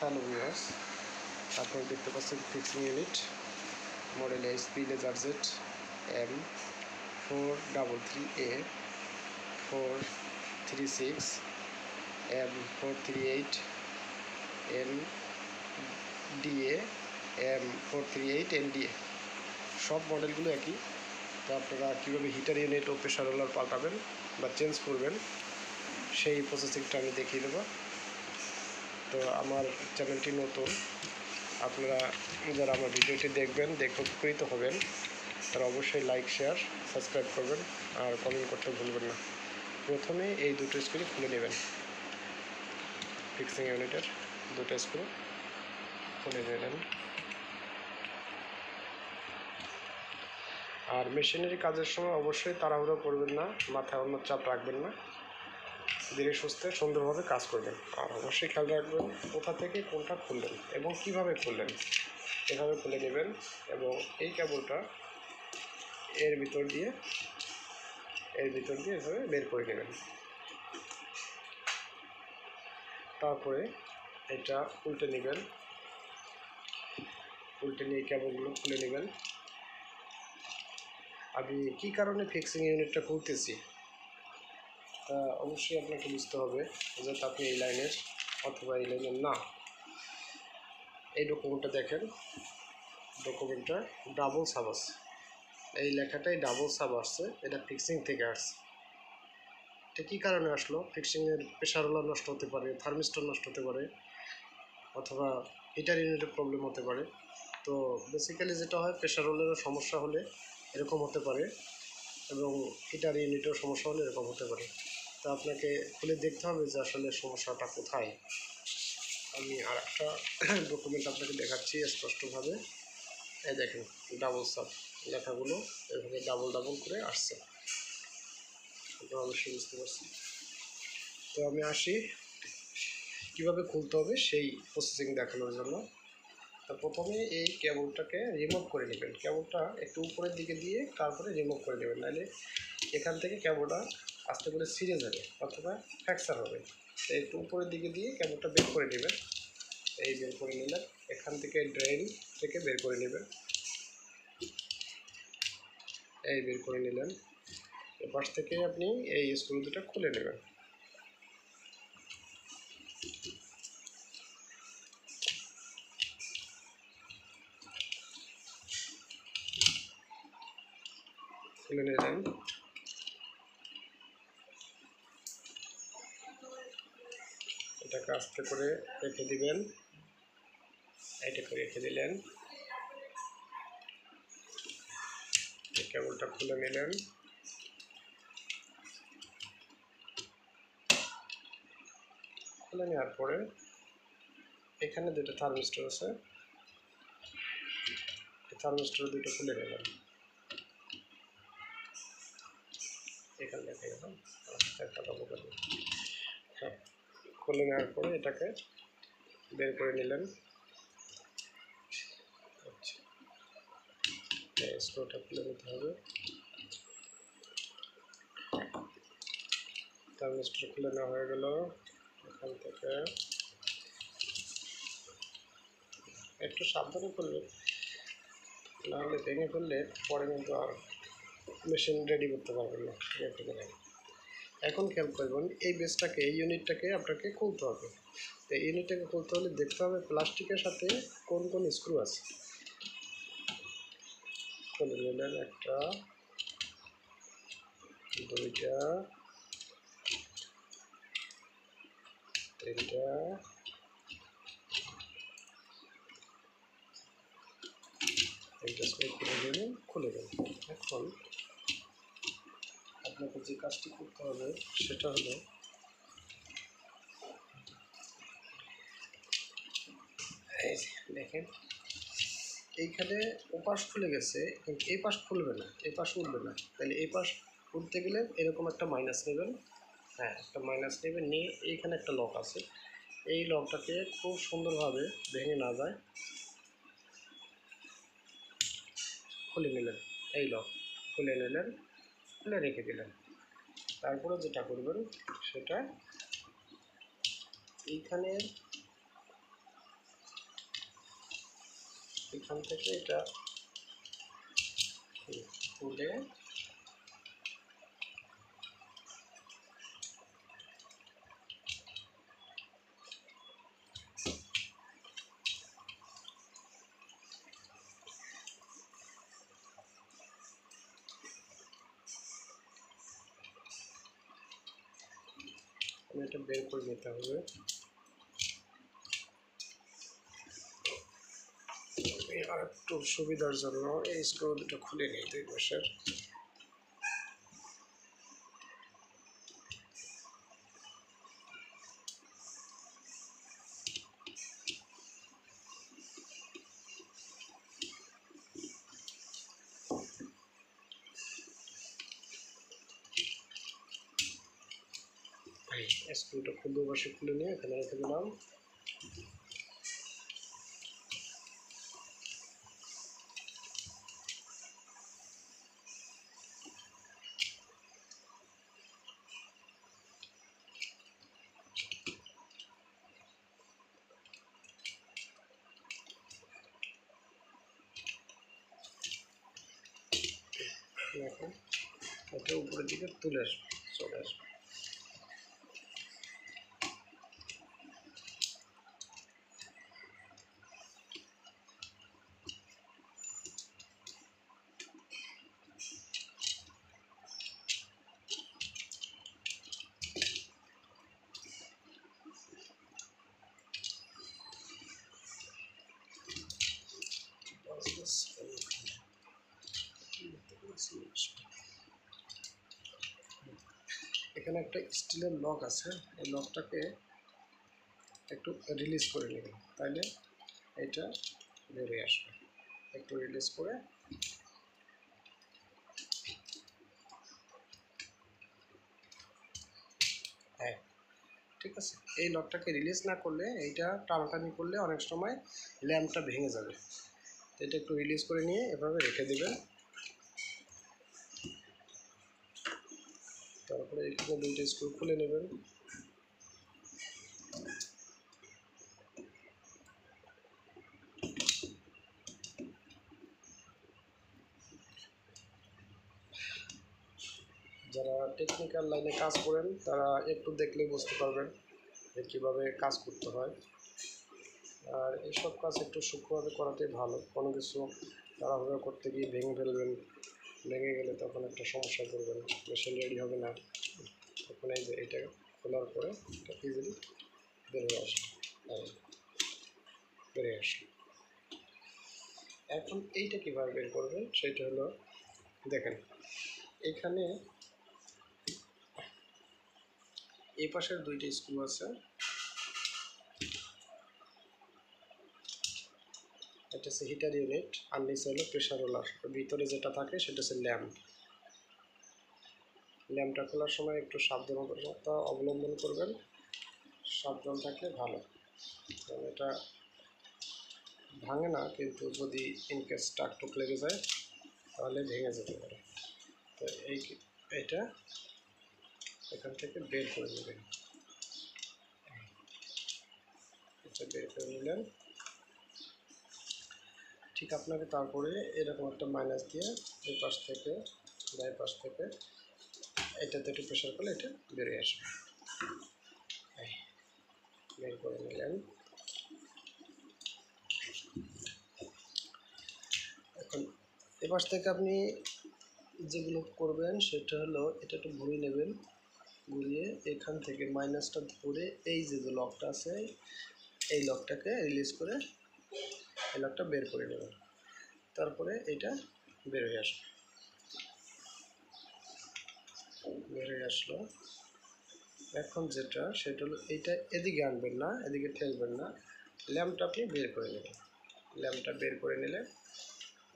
Hello viewers, আপনারা দেখতে পাচ্ছেন fixing unit model HP LaserJet M433A436 M438 NDA M438 NDA সব মডেলগুলো একই। তো আপনারা কীভাবে হিটার ইউনিট ও প্রেশার রোলার পাল্টাবেন বা চেঞ্জ করবেন সেই প্রসেসিংটা আমি দেখিয়ে দেবো। তো আমার চ্যানেলটি নতুন, আপনারা যারা আমার ভিডিওটি দেখবেন, দেখে উপকৃত হবেন, তারা অবশ্যই লাইক, শেয়ার, সাবস্ক্রাইব করবেন আর কমেন্ট করতে ভুলবেন না। প্রথমে এই দুটো স্ক্রু খুলে নেবেন, ফিক্সিং ইউনিটের দুটো স্ক্রু খুলে নেবেন। আর মেশিনারি কাজের সময় অবশ্যই তাড়াহুড়ো করবেন না, মাথায় অন্য চাপ রাখবেন না, ধীরে সুস্থে সুন্দরভাবে কাজ করবেন। আর অবশ্যই খেয়াল রাখবেন কোথা থেকে কোনটা খুললেন এবং কিভাবে খুললেন। এভাবে খুলে নেবেন এবং এই কেবলটা এর ভিতর দিয়ে এভাবে বের করে নেবেন। তারপরে এটা উল্টে নেবেন, উল্টে নিয়ে কেবলগুলো খুলে নেবেন। আমি কী কারণে ফিক্সিং ইউনিটটা খুলতেছি তা অবশ্যই আপনাকে বুঝতে হবে, যাতে আপনি এই লাইনের অথবা এই লাইনের না। এই ডকুমেন্টটা দেখেন, ডকুমেন্টটা ডাবল সাব আছে, এই লেখাটাই ডাবল সাব আসছে, এটা ফিক্সিং থেকে আসছে। এটা কী কারণে আসলো? ফিক্সিংয়ের প্রেশার রোলার নষ্ট হতে পারে, থার্মিস্টর নষ্ট হতে পারে, অথবা হিটার ইউনিটের প্রবলেম হতে পারে। তো বেসিক্যালি যেটা হয়, প্রেশার রোলারের সমস্যা হলে এরকম হতে পারে এবং হিটার ইউনিটের সমস্যা হলে এরকম হতে পারে। তো আপনাকে খুলে দেখতে হবে যে আসলে সমস্যাটা কোথায়। আমি আর একটা ডকুমেন্ট আপনাকে দেখাচ্ছি স্পষ্টভাবে। এই দেখেন, ডাবল সাব লেখাগুলো এভাবে ডাবল করে আসছে, আপনারা অবশ্যই বুঝতে পারছি। তো আমি আসি কীভাবে খুলতে হবে সেই প্রসেসিং দেখানোর জন্য। তো প্রথমে এই কেবলটাকে রিমুভ করে নেবেন, কেবলটা একটু উপরের দিকে দিয়ে তারপরে রিমুভ করে নেবেন, নাহলে এখান থেকে কেবলটা আস্তে করে ছিঁড়ে যাবে অথবা ফ্র্যাকচার হবে। তো একটু উপরের দিকে দিয়ে কেবলটা বের করে নেবেন। এই বের করে নিলেন, এখান থেকে ড্রেন থেকে বের করে নেবেন, এই বের করে নিলেন। এপাশ থেকে আপনি এই স্ক্রু দুটো খুলে নেবেন। খুলে নিলেন, এটাকে আস্তে করে রেখে দিবেন, এটাকে রেখে দিলেন। এই কেবলটা খুলে নিলেন, খুলে নেওয়ার পরে এখানে দুটো থার্মিস্টর আছে, থার্মিস্টর দুটো খুলে নেবেন। এখানে দেখে গেলাম একটা হ্যাঁ, খুলে নেওয়ার পরে এটাকে বের করে নিলেন। আচ্ছা, স্ক্রুটা খুলে নিতে হবে। থার্মিস্টর খুলে নেওয়া হয়ে গেল। এখান থেকে একটু সাবধানে করলে, নাহলে ভেঙে ফেললে পরে কিন্তু আর মেশিন রেডি করতে পারবেন না। এখন খেয়াল করবেন এই বেসটাকে, এই ইউনিটটাকে আপনাকে খুলতে হবে। তো এই ইউনিটটাকে খুলতে হলে দেখতে হবে প্লাস্টিকের সাথে কোন কোন স্ক্রু আছে। খুলে নিলেন, একটা, দুইটা, তিনটা, তিনটা স্ক্রু খুলে দেবেন। এখন আপনাকে যে কাজটি করতে হবে সেটা হলো, এই দেখেন এইখানে ওপাশ খুলে গেছে, কিন্তু এই পাশ খুলবে না, এই পাশ উঠবে না। তাহলে এই পাশ উঠতে গেলে এরকম একটা মাইনাস নেবেন, হ্যাঁ একটা মাইনাস নেবেন, নিয়ে এইখানে একটা লক আছে, এই লকটাকে খুব সুন্দরভাবে ভেঙে না যায় খুলে নিলেন। এই লক খুলে নিলেন, খুলে রেখে দিলেন। তারপরে যেটা করবেন সেটা এইখানে এখান থেকে এটা খুলে এটা বের করে নিতে হবে। আর একটু সুবিধার জন্য এই স্ক্রু দুটো খুলে নিই দুই পাশের। স্ক্রুটা দুই পাশে খুলে নিয়ে এখানে রেখে দিলাম। এখন এটা উপরের দিকে তুলে আসবে, চলে আসবে। এখানে একটা স্টিলের লক আছে, এই লকটাকে একটু রিলিজ করে নেবেন, তাহলে এটা বেরিয়ে আসবে। একটু রিলিজ করে হ্যাঁ ঠিক আছে। এই লকটাকে রিলিজ না করলে, এইটা টানাটানি করলে অনেক সময় ল্যাম্পটা ভেঙে যাবে। তো এটা একটু রিলিজ করে নিয়ে এভাবে রেখে দেবেন। তারপরে এখানে দুইটা স্ক্রু খুলে নেবেন। যারা টেকনিক্যাল লাইনে কাজ করেন তারা একটু দেখলে বুঝতে পারবেন যে কীভাবে কাজ করতে হয়। আর এইসব কাজ একটু সূক্ষ্মভাবে করাটাই ভালো। কোনো কিছু তাড়াহুড়ো করতে গিয়ে ভেঙে ফেলবেন, ভেঙে গেলে তখন একটা সমস্যায় পড়বেন, মেশিন রেডি হবে না। তখন এই যে এটা খোলার পরে এটা ইজিলি বেরিয়ে আসবে, বেরিয়ে আসবে। এখন এইটা কীভাবে বের করবেন সেটা হলো, দেখেন এখানে এই পাশের দুইটা স্ক্রু আছে, এটা হচ্ছে হিটার ইউনিট, আর নিচে হলো প্রেশার রোলার। ভিতরে যেটা থাকে সেটা হচ্ছে ল্যাম্প। ল্যাম্পটা খোলার সময় একটু সাবধানতা অবলম্বন করবেন, সাবধান থাকলে ভালো। কারণ এটা ভাঙে না, কিন্তু যদি ইনকেস টাকটুক লেগে যায় তাহলে ভেঙে যেতে পারে। তো এইটা এখান থেকে বের করে নেবেন। এটা বের করে নিলেন। ঠিক আপনাকে তারপরে এরকম একটা মাইনাস দিয়ে এই পাশ থেকে বাই পাশ থেকে এটাতে একটু প্রেশার করলে এটা বেরিয়ে আসবে। বের করে নিলেন। এখন এ পাশ থেকে আপনি যেগুলো করবেন সেটা হলো, এটা একটু ঘুরিয়ে নেবেন, ঘুরিয়ে এখান থেকে মাইনাসটা ধরে এই যে লকটা আছে এই লকটাকে রিলিজ করে এই লকটা বের করে নেবেন। তারপরে এটা বের হয়ে আসবে, বের হয়ে আসলো। এখন যেটা সেটা হলো, এইটা এদিকে আনবেন না, এদিকে ঠেলবেন না, ল্যাম্পটা আপনি বের করে নেবেন। ল্যাম্পটা বের করে নিলে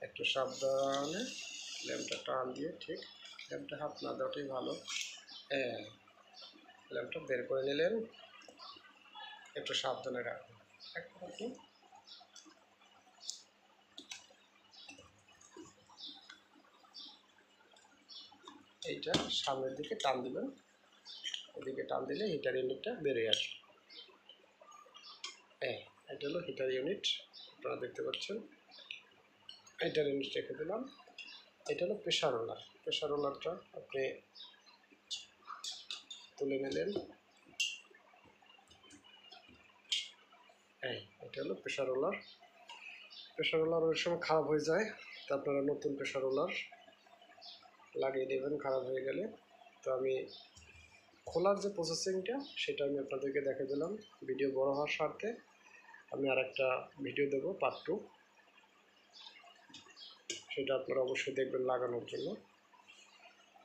একটু সাবধানে ল্যাম্পটা টান দিয়ে, ঠিক ল্যাম্পটা হাত না দেওয়াটাই ভালো। হ্যাঁ, ল্যাম্পটা বের করে নিলেন, একটু সাবধানে রাখবেন। এখন আপনি এইটা সামনের দিকে টান দেবেন, এদিকে টান দিলে হিটার ইউনিটটা বেরিয়ে আসবে। হ্যাঁ, এটা হলো হিটার ইউনিট, আপনারা দেখতে পাচ্ছেন। এটা জিনিস রেখে দিলাম। এটা হলো প্রেশার রোলার। প্রেশার রোলারটা আপনি তুলে নিলেন। এটা হলো প্রেশার রোলার। প্রেশার রোলার ওই সময় খারাপ হয়ে যায়, তো আপনারা নতুন প্রেশার রোলার লাগিয়ে দেবেন খারাপ হয়ে গেলে। তো আমি খোলার যে প্রসেসিংটা সেটা আমি আপনাদেরকে দেখে দিলাম। ভিডিও বড় হওয়ার স্বার্থে আমি আরেকটা ভিডিও দেবো পার্ট 2, সেটা আপনারা অবশ্যই দেখবেন লাগানোর জন্য।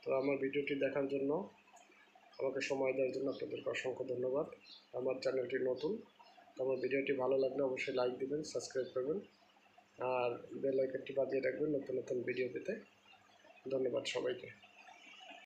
তো আমার ভিডিওটি দেখার জন্য, আমাকে সময় দেওয়ার জন্য আপনাদেরকে অসংখ্য ধন্যবাদ। আমার চ্যানেলটি নতুন, আমার ভিডিওটি ভালো লাগলে অবশ্যই লাইক দিবেন, সাবস্ক্রাইব করবেন আর বেল আইকনটি বাজিয়ে রাখবেন নতুন নতুন ভিডিও পেতে। ধন্যবাদ সবাইকে।